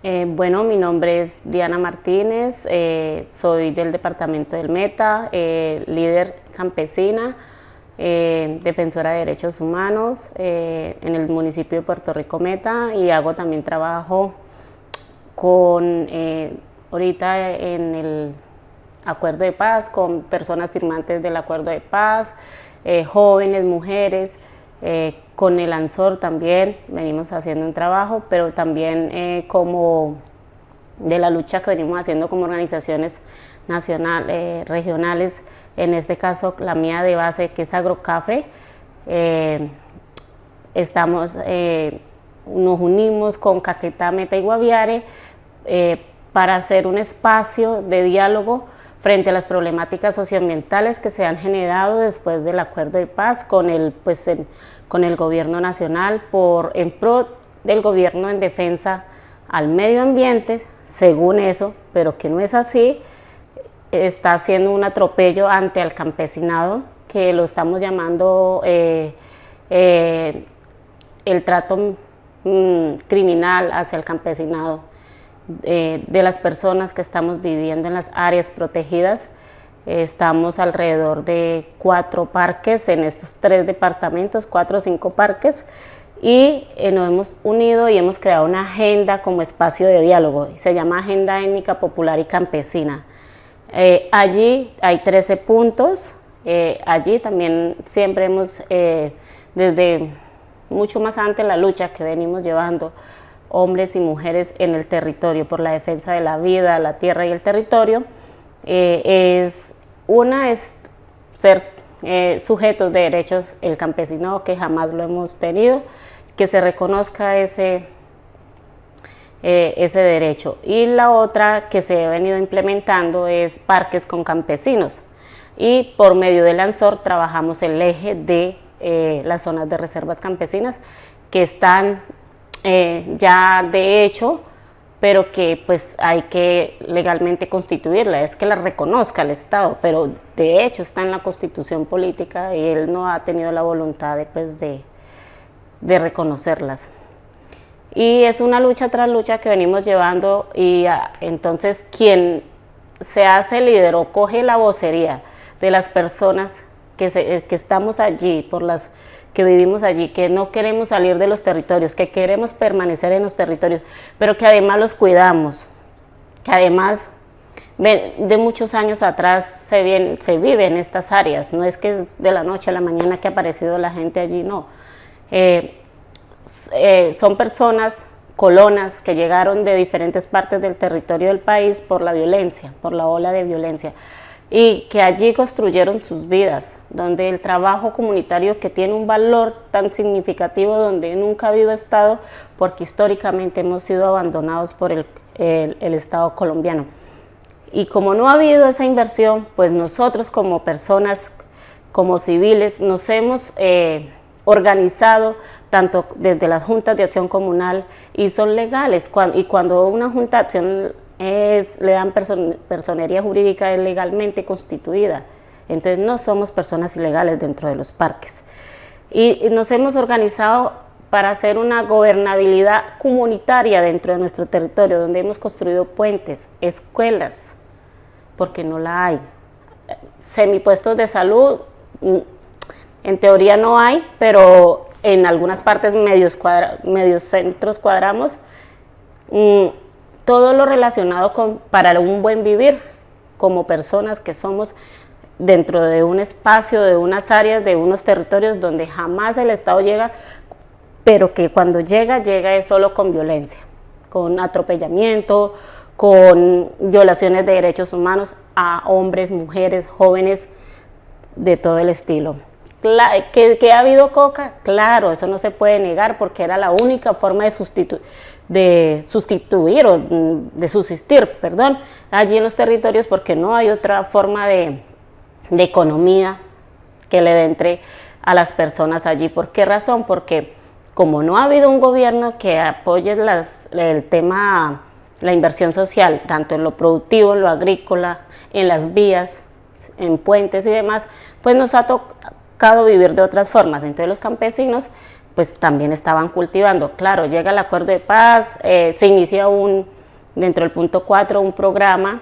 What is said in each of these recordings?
Bueno, mi nombre es Diana Martínez, soy del departamento del Meta, líder campesina, defensora de derechos humanos en el municipio de Puerto Rico Meta, y hago también trabajo con ahorita en el acuerdo de paz, con personas firmantes del acuerdo de paz, jóvenes, mujeres. Con el ANSOR también venimos haciendo un trabajo, pero también como de la lucha que venimos haciendo como organizaciones nacionales, regionales, en este caso la mía de base, que es Agrocafé. Nos unimos con Caquetá, Meta y Guaviare para hacer un espacio de diálogo frente a las problemáticas socioambientales que se han generado después del acuerdo de paz con el gobierno nacional en pro del gobierno en defensa al medio ambiente, según eso, pero que no es así. Está haciendo un atropello ante el campesinado, que lo estamos llamando el trato criminal hacia el campesinado. De las personas que estamos viviendo en las áreas protegidas. Estamos alrededor de 4 parques en estos 3 departamentos, 4 o 5 parques, y nos hemos unido y hemos creado una agenda como espacio de diálogo. Se llama Agenda Étnica Popular y Campesina. Allí hay 13 puntos. Allí también siempre hemos, desde mucho más antes la lucha que venimos llevando, hombres y mujeres en el territorio por la defensa de la vida, la tierra y el territorio, es ser sujetos de derechos, el campesinado, que jamás lo hemos tenido, que se reconozca ese derecho. Y la otra que se ha venido implementando es parques con campesinos, y por medio del ANSOR trabajamos el eje de las zonas de reservas campesinas que están ya de hecho, pero que pues hay que legalmente constituirla, es que la reconozca el Estado, pero de hecho está en la Constitución política y él no ha tenido la voluntad de reconocerlas. Y es una lucha tras lucha que venimos llevando, y entonces quien se hace líder o coge la vocería de las personas que estamos allí, que vivimos allí, que no queremos salir de los territorios, que queremos permanecer en los territorios, pero que además los cuidamos, que además de muchos años atrás se vive en estas áreas, no es que es de la noche a la mañana que ha aparecido la gente allí, no. Son personas, colonas, que llegaron de diferentes partes del territorio del país por la violencia, por la ola de violencia, y que allí construyeron sus vidas, donde el trabajo comunitario, que tiene un valor tan significativo, donde nunca ha habido Estado, porque históricamente hemos sido abandonados por el Estado colombiano. Y como no ha habido esa inversión, pues nosotros como personas, como civiles, nos hemos organizado tanto desde las juntas de acción comunal, y son legales, y cuando una junta de acción le dan personería jurídica, es legalmente constituida, entonces no somos personas ilegales dentro de los parques. Y nos hemos organizado para hacer una gobernabilidad comunitaria dentro de nuestro territorio, donde hemos construido puentes, escuelas, porque no la hay, semipuestos de salud, en teoría no hay, pero en algunas partes medios centros cuadramos, todo lo relacionado para un buen vivir como personas que somos dentro de un espacio, de unas áreas, de unos territorios donde jamás el Estado llega, pero que cuando llega es solo con violencia, con atropellamiento, con violaciones de derechos humanos a hombres, mujeres, jóvenes, de todo el estilo. ¿Que ha habido coca? Claro, eso no se puede negar, porque era la única forma de subsistir allí en los territorios, porque no hay otra forma de economía que le entre a las personas allí. ¿Por qué razón? Porque como no ha habido un gobierno que apoye el tema, la inversión social, tanto en lo productivo, en lo agrícola, en las vías, en puentes y demás, pues nos ha tocado vivir de otras formas. Entonces los campesinos pues también estaban cultivando. Claro, llega el acuerdo de paz, se inicia dentro del punto 4 un programa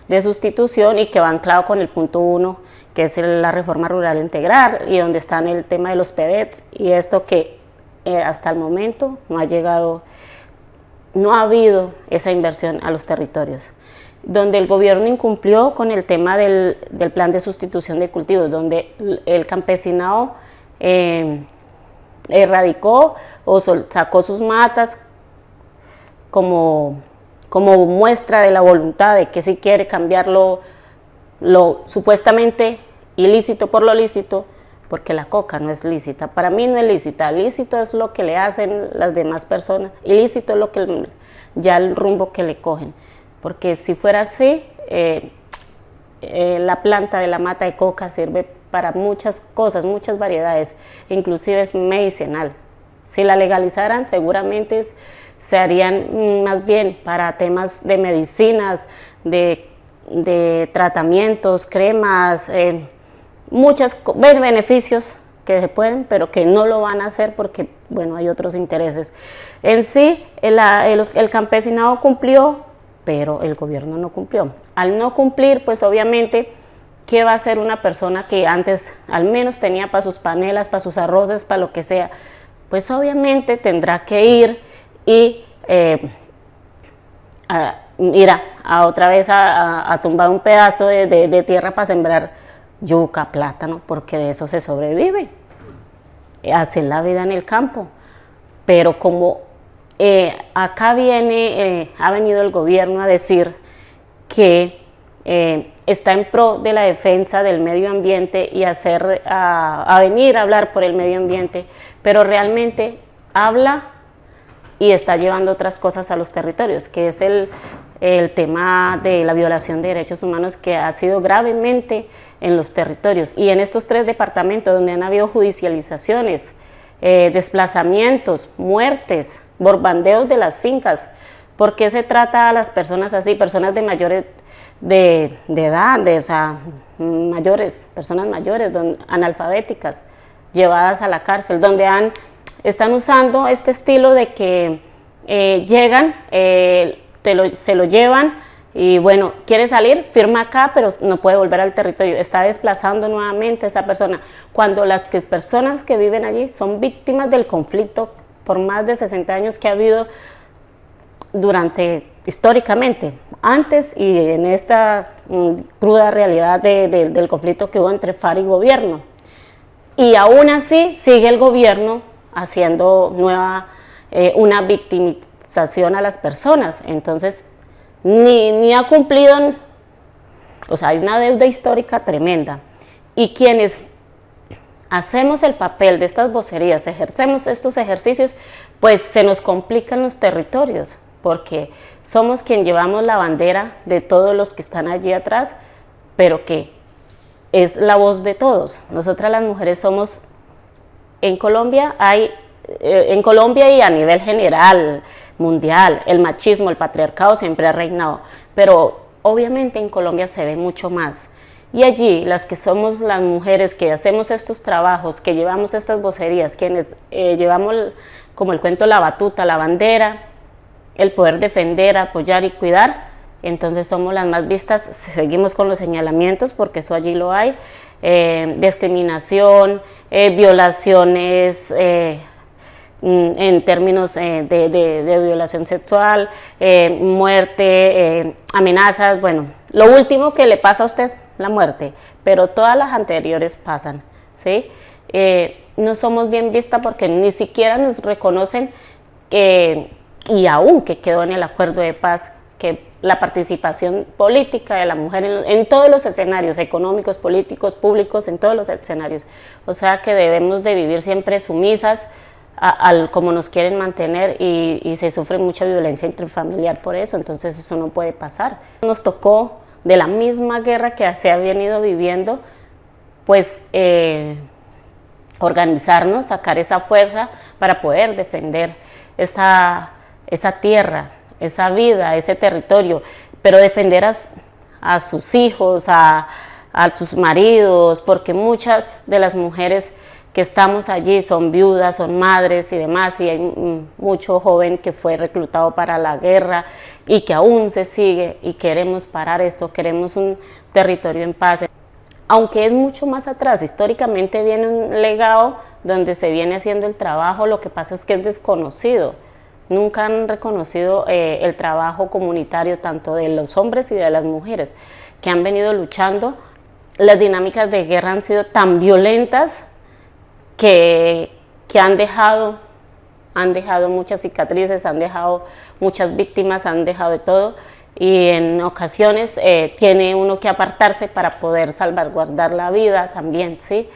de sustitución y que va anclado con el punto 1, que es la reforma rural integral, y donde están el tema de los PEDETs, y esto que hasta el momento no ha llegado, no ha habido esa inversión a los territorios. Donde el gobierno incumplió con el tema del plan de sustitución de cultivos, donde el campesinado erradicó o sacó sus matas como muestra de la voluntad de que si quiere cambiar lo supuestamente ilícito por lo lícito, porque la coca no es lícita. Para mí no es lícita. Lícito es lo que le hacen las demás personas. Ilícito es lo que ya el rumbo que le cogen. Porque si fuera así, la planta de la mata de coca sirve para muchas cosas, muchas variedades, inclusive es medicinal. Si la legalizaran, seguramente se harían más bien para temas de medicinas, de tratamientos, cremas, muchos beneficios que se pueden, pero que no lo van a hacer porque, bueno, hay otros intereses. En sí, el campesinado cumplió, pero el gobierno no cumplió. Al no cumplir, pues obviamente, ¿qué va a hacer una persona que antes al menos tenía para sus panelas, para sus arroces, para lo que sea? Pues obviamente tendrá que ir y otra vez a tumbar un pedazo de tierra para sembrar yuca, plátano, porque de eso se sobrevive. Hacer la vida en el campo. Pero como acá ha venido el gobierno a decir que está en pro de la defensa del medio ambiente y a venir a hablar por el medio ambiente, pero realmente habla y está llevando otras cosas a los territorios, que es el tema de la violación de derechos humanos que ha sido gravemente en los territorios. Y en estos 3 departamentos donde han habido judicializaciones, desplazamientos, muertes, borbandeos de las fincas. ¿Por qué se trata a las personas así? Personas de mayores de edad, personas mayores, analfabéticas, llevadas a la cárcel, donde están usando este estilo de que llegan, se lo llevan y bueno, quiere salir, firma acá, pero no puede volver al territorio, está desplazando nuevamente a esa persona, cuando las personas que viven allí son víctimas del conflicto por más de 60 años que ha habido históricamente, antes y en esta cruda realidad del conflicto que hubo entre FARC y gobierno. Y aún así sigue el gobierno haciendo una victimización a las personas. Entonces, ni ha cumplido, o sea, hay una deuda histórica tremenda. Y quienes hacemos el papel de estas vocerías, ejercemos estos ejercicios, pues se nos complican los territorios, porque somos quien llevamos la bandera de todos los que están allí atrás, pero que es la voz de todos. Nosotras las mujeres somos, en Colombia y a nivel general, mundial, el machismo, el patriarcado siempre ha reinado, pero obviamente en Colombia se ve mucho más. Y allí, las que somos las mujeres que hacemos estos trabajos, que llevamos estas vocerías, quienes llevamos, como el cuento, la batuta, la bandera, el poder defender, apoyar y cuidar, entonces somos las más vistas. Seguimos con los señalamientos, porque eso allí lo hay, discriminación, violaciones en términos de violación sexual, muerte, amenazas. Bueno, lo último que le pasa a usted es la muerte, pero todas las anteriores pasan, ¿sí? No somos bien vistas porque ni siquiera nos reconocen y aún que quedó en el acuerdo de paz que la participación política de la mujer en todos los escenarios económicos, políticos, públicos, en todos los escenarios. O sea que debemos de vivir siempre sumisas como nos quieren mantener, y se sufre mucha violencia intrafamiliar por eso, entonces eso no puede pasar. Nos tocó, de la misma guerra que se ha venido viviendo, pues organizarnos, sacar esa fuerza para poder defender esa tierra, esa vida, ese territorio, pero defender a sus hijos, a sus maridos, porque muchas de las mujeres que estamos allí son viudas, son madres y demás, y hay mucho joven que fue reclutado para la guerra y que aún se sigue, y queremos parar esto, queremos un territorio en paz. Aunque es mucho más atrás, históricamente viene un legado donde se viene haciendo el trabajo, lo que pasa es que es desconocido. Nunca han reconocido el trabajo comunitario tanto de los hombres y de las mujeres que han venido luchando. Las dinámicas de guerra han sido tan violentas que han dejado muchas cicatrices, han dejado muchas víctimas, han dejado de todo, y en ocasiones tiene uno que apartarse para poder salvaguardar la vida también, ¿sí?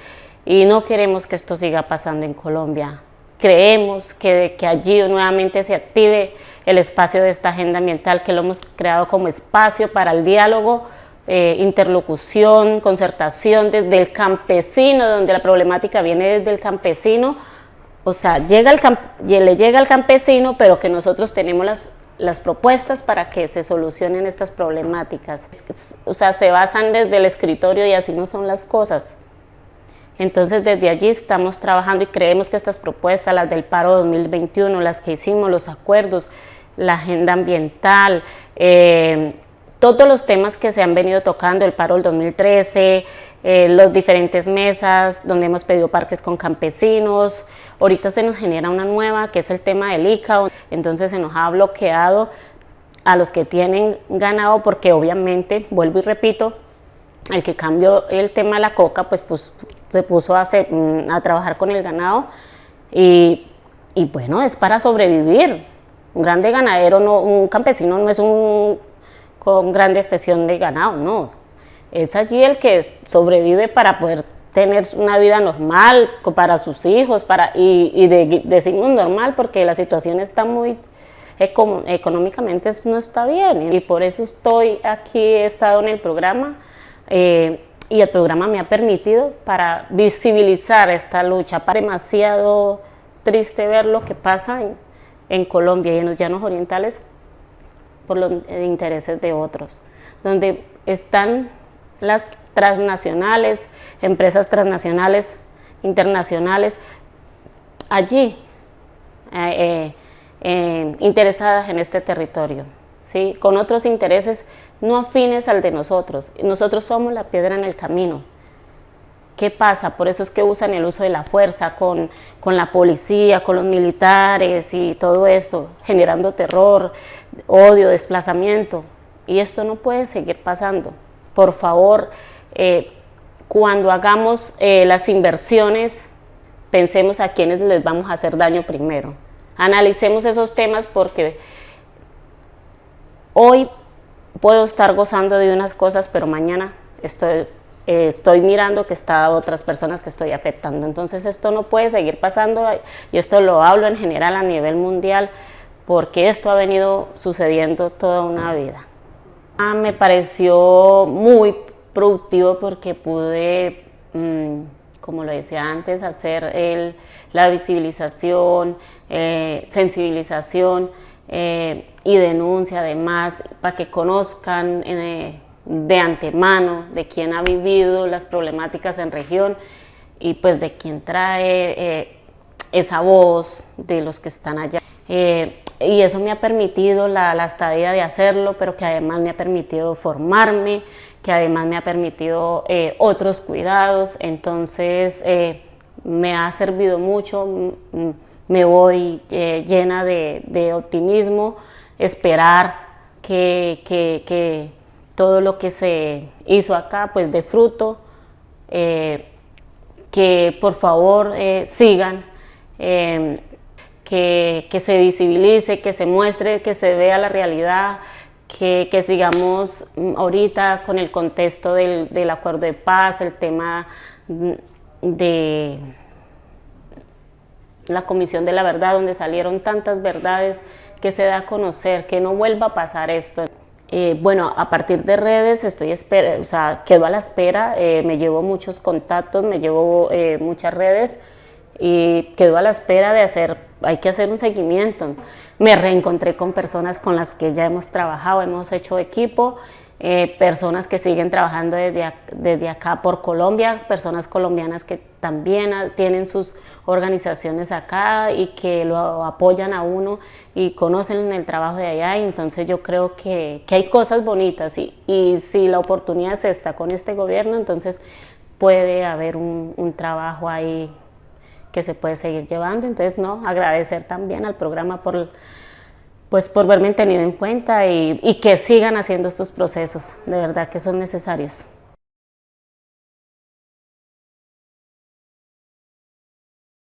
Y no queremos que esto siga pasando en Colombia. Creemos que allí nuevamente se active el espacio de esta agenda ambiental, que lo hemos creado como espacio para el diálogo, interlocución, concertación desde el campesino, donde la problemática viene desde el campesino, o sea, le llega al campesino, pero que nosotros tenemos las propuestas para que se solucionen estas problemáticas. O sea, se basan desde el escritorio y así no son las cosas. Entonces, desde allí estamos trabajando y creemos que estas propuestas, las del paro 2021, las que hicimos, los acuerdos, la agenda ambiental, todos los temas que se han venido tocando, el paro del 2013, los diferentes mesas donde hemos pedido parques con campesinos. Ahorita se nos genera una nueva, que es el tema del ICA, entonces se nos ha bloqueado a los que tienen ganado, porque obviamente, vuelvo y repito, el que cambió el tema de la coca, pues se puso a trabajar con el ganado, y bueno, es para sobrevivir. Un grande ganadero, un campesino no es con grande extensión de ganado, no. Es allí el que sobrevive para poder tener una vida normal para sus hijos, y decimos normal porque la situación está muy, económicamente no está bien, y por eso estoy aquí, he estado en el programa, y el programa me ha permitido para visibilizar esta lucha. Es demasiado triste ver lo que pasa en Colombia y en los llanos orientales por los intereses de otros, donde están las transnacionales, empresas transnacionales, internacionales, allí interesadas en este territorio, ¿sí? Con otros intereses no afines al de nosotros. Nosotros somos la piedra en el camino. ¿Qué pasa? Por eso es que usan el uso de la fuerza con la policía, con los militares y todo esto, generando terror, odio, desplazamiento. Y esto no puede seguir pasando. Por favor, cuando hagamos las inversiones, pensemos a quiénes les vamos a hacer daño primero. Analicemos esos temas, porque hoy puedo estar gozando de unas cosas, pero mañana estoy mirando que está otras personas que estoy afectando. Entonces esto no puede seguir pasando, y esto lo hablo en general a nivel mundial, porque esto ha venido sucediendo toda una vida. Me pareció muy productivo porque pude, como lo decía antes, hacer la visibilización, sensibilización y denuncia además, para que conozcan de antemano de quién ha vivido las problemáticas en región, y pues de quién trae esa voz de los que están allá. Y eso me ha permitido la estadía de hacerlo, pero que además me ha permitido formarme, que además me ha permitido otros cuidados. Entonces me ha servido mucho, me voy llena de optimismo, esperar que todo lo que se hizo acá pues dé fruto, que por favor sigan, que se visibilice, que se muestre, que se vea la realidad, que sigamos ahorita con el contexto del acuerdo de paz, el tema de la Comisión de la Verdad, donde salieron tantas verdades, que se da a conocer, que no vuelva a pasar esto. Bueno, a partir de redes quedo a la espera, me llevo muchos contactos, me llevo muchas redes, y quedo a la espera hay que hacer un seguimiento. Me reencontré con personas con las que ya hemos trabajado, hemos hecho equipo, personas que siguen trabajando desde acá por Colombia, personas colombianas que también tienen sus organizaciones acá y que lo apoyan a uno y conocen el trabajo de allá, y entonces yo creo que hay cosas bonitas, y si la oportunidad es esta con este gobierno, entonces puede haber un trabajo ahí que se puede seguir llevando. Entonces, no, agradecer también al programa por verme tenido en cuenta, y que sigan haciendo estos procesos, de verdad que son necesarios.